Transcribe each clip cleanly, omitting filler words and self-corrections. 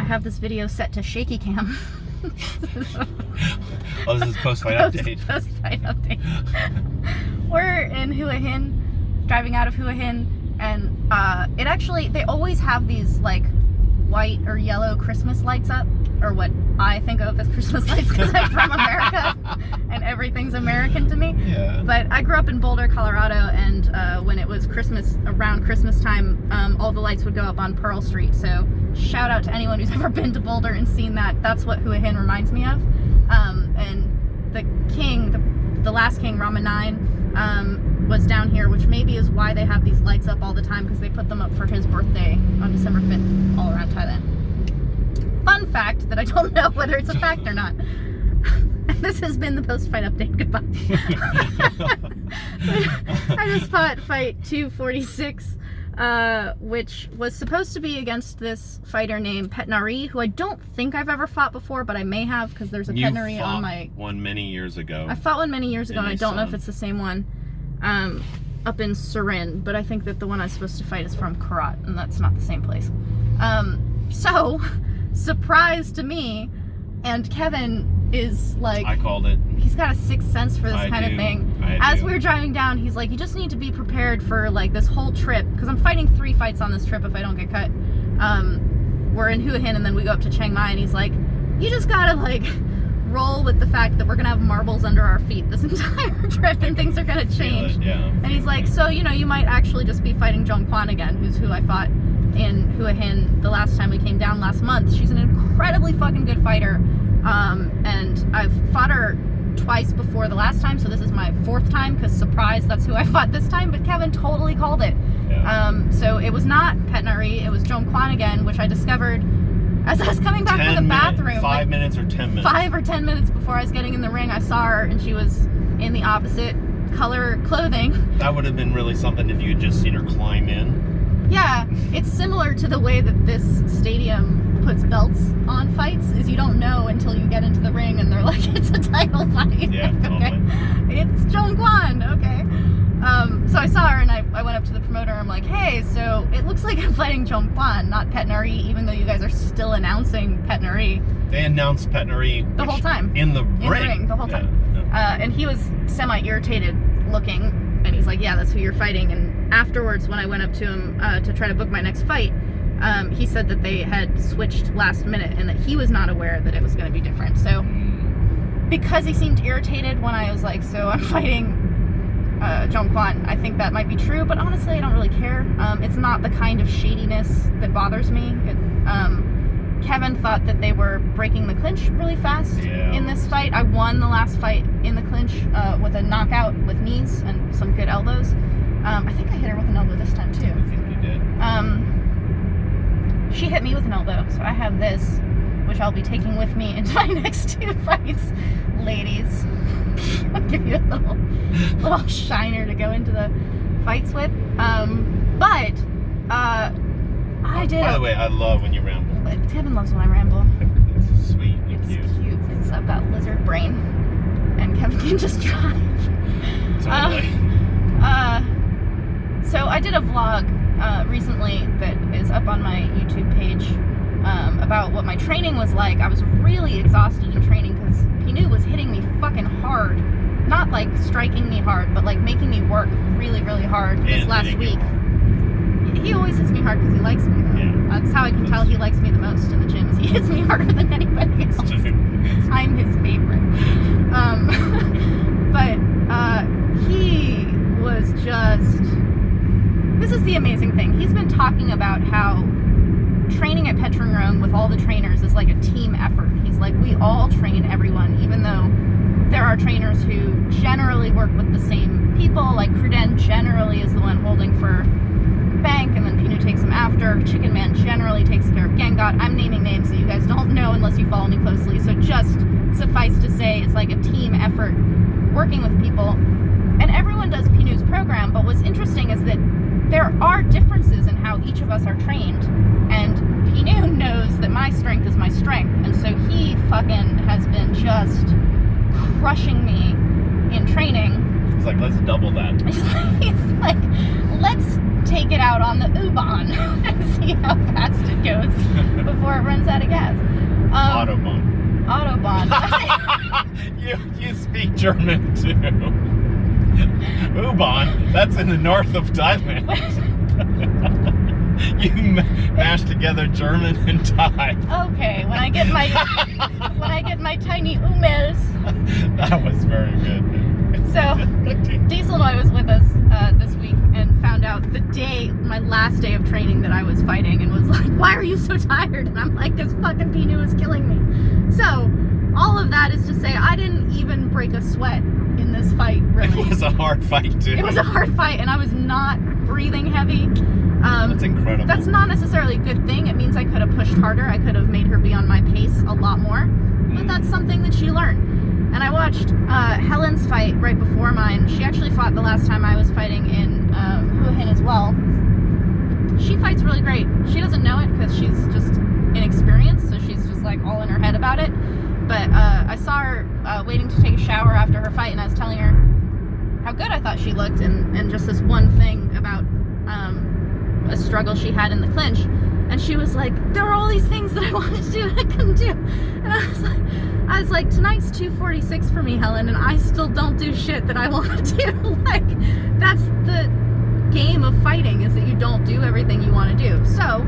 have this video set to shaky cam. Oh, this is post-fight update. Post-fight update. We're in Hua Hin, driving out of Hua Hin, and it actually, they always have these like white or yellow Christmas lights up, or what I think of as Christmas lights because I'm from America and everything's American to me. Yeah. But I grew up in Boulder, Colorado, and when it was Christmas, around Christmas time, all the lights would go up on Pearl Street. So shout out to anyone who's ever been to Boulder and seen that. That's what Hua Hin reminds me of. And the king, the last king, Rama IX, was down here, which maybe is why they have these lights up all the time, because they put them up for his birthday on December 5th all around Thailand. Fun fact that I don't know whether it's a fact or not. This has been the post-fight update. Goodbye. I just fought fight 246, which was supposed to be against this fighter named Petnari, who I don't think I've ever fought before, but I may have, because there's a Petnari on my... one many years ago. I fought one many years ago, and I don't know if it's the same one. Up in Surin, but I think that the one I was supposed to fight is from Karat, and that's not the same place. So, surprise to me, and Kevin is like... I called it. He's got a sixth sense for this kind of thing. As we were driving down, he's like, you just need to be prepared for like this whole trip, because I'm fighting 3 fights on this trip if I don't get cut. We're in Hua Hin, and then we go up to Chiang Mai, and he's like, you just gotta like roll with the fact that we're gonna have marbles under our feet this entire trip and things are gonna change. And he's like, so you know, you might actually just be fighting Jong Kwan again, who's who I fought in Hua Hin the last time we came down last month. She's an incredibly fucking good fighter, and I've fought her twice before the last time, so this is my 4th time, because surprise, that's who I fought this time, but Kevin totally called it. So it was not Petnari, it was Jong Kwan again, which I discovered as I was coming back from the bathroom. 5 minutes or 10 minutes. 5 or 10 minutes before I was getting in the ring, I saw her, and she was in the opposite color clothing. That would have been really something if you had just seen her climb in. Yeah, it's similar to the way that this stadium puts belts on fights, is you don't know until you get into the ring and they're like, it's a title fight. Yeah, totally. Okay. It's Jong Kwan, okay. So I saw her and I went up to the promoter. I'm like, hey, so it looks like I'm fighting Jong Kwan, not Petnari, even though you guys are still announcing Petnari. They announced Petnari the whole time. In the ring the whole time. Yeah. And he was semi-irritated looking, and he's like, yeah, that's who you're fighting. And afterwards, when I went up to him to try to book my next fight, he said that they had switched last minute and that he was not aware that it was going to be different. So because he seemed irritated when I was like, so I'm fighting Jong Kwan, I think that might be true, but honestly I don't really care. It's not the kind of shadiness that bothers me. Kevin thought that they were breaking the clinch really fast in this fight. I won the last fight in the clinch with a knockout with knees and some good elbows. I think I hit her with an elbow this time too. I think you did. She hit me with an elbow, so I have this, which I'll be taking with me into my next 2 fights, ladies. I'll give you a little shiner to go into the fights with. But I did. By the way, I love when you ramble. Kevin loves when I ramble. It's sweet. It's cute because I've got lizard brain, and Kevin can just drive. Totally. So I did a vlog recently that is up on my YouTube page about what my training was like. I was really exhausted in training because Pinu was hitting me fucking hard. Not like striking me hard, but like making me work really, really hard this last week. He always hits me hard because he likes me, though. Yeah. That's how I can tell he likes me the most in the gym, is he hits me harder than anybody else. I'm his favorite. But he was just... This is the amazing thing. He's been talking about how training at Petringrong with all the trainers is like a team effort. He's like, we all train everyone, even though there are trainers who generally work with the same people. Like Cruden generally is the one holding for Bank, and then Pinu takes him after. Chicken Man generally takes care of Gangot. I'm naming names that you guys don't know unless you follow me closely. So just suffice to say, it's like a team effort working with people. And everyone does Pinu's program, but what's interesting is that there are differences in how each of us are trained. And Pinu knows that my strength is my strength. And so he fucking has been just crushing me in training. He's like, let's double that. He's like, let's take it out on the U-Bahn and see how fast it goes. before it runs out of gas. Autobahn. Autobahn. You speak German too. U-Bahn, that's in the north of Thailand. You mash together German and Thai. Okay, when I get my tiny umels. That was very good. So, Diesel and I was with us this week and found out my last day of training that I was fighting, and was like, "Why are you so tired?" And I'm like, "This fucking Pinu is killing me." So, all of that is to say, I didn't even break a sweat in this fight, really. It was a hard fight, too. It was a hard fight, and I was not breathing heavy. That's incredible. That's not necessarily a good thing. It means I could have pushed harder. I could have made her be on my pace a lot more. But that's something that she learned. And I watched Helen's fight right before mine. She actually fought the last time I was fighting in Hua Hin as well. She fights really great. She doesn't know it because she's just inexperienced, so she's just like all in her head about it. But I saw her waiting to take a shower after her fight, and I was telling her how good I thought she looked, and just this one thing about a struggle she had in the clinch. And she was like, "There were all these things that I wanted to do and I couldn't do." And I was like, "Tonight's 246 for me, Helen, and I still don't do shit that I want to do." Like, that's the game of fighting, is that you don't do everything you want to do. So,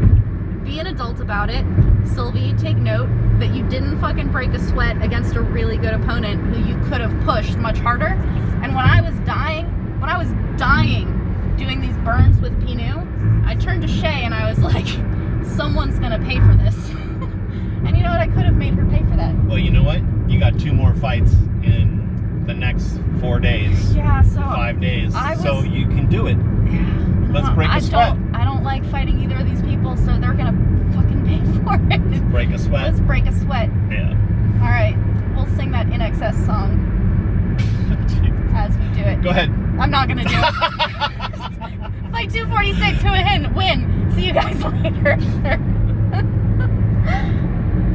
be an adult about it. Sylvie, take note that you didn't fucking break a sweat against a really good opponent who you could have pushed much harder. And when I was dying doing these burns with Pinu, I turned to Shay and I was like, "Someone's gonna pay for this." And you know what? I could have made her pay for that. Well, you know what? You got 2 more fights in the next 4 days. Yeah, so 5 days. So you can do it. Yeah. Let's break a sweat. I don't like fighting either of these people, so they're gonna fucking pay for it. Let's break a sweat. Let's break a sweat. Yeah. All right, we'll sing that In Excess song as we do it. Go ahead. I'm not gonna do it. Fight 246, Hua Hin, win. See you guys later.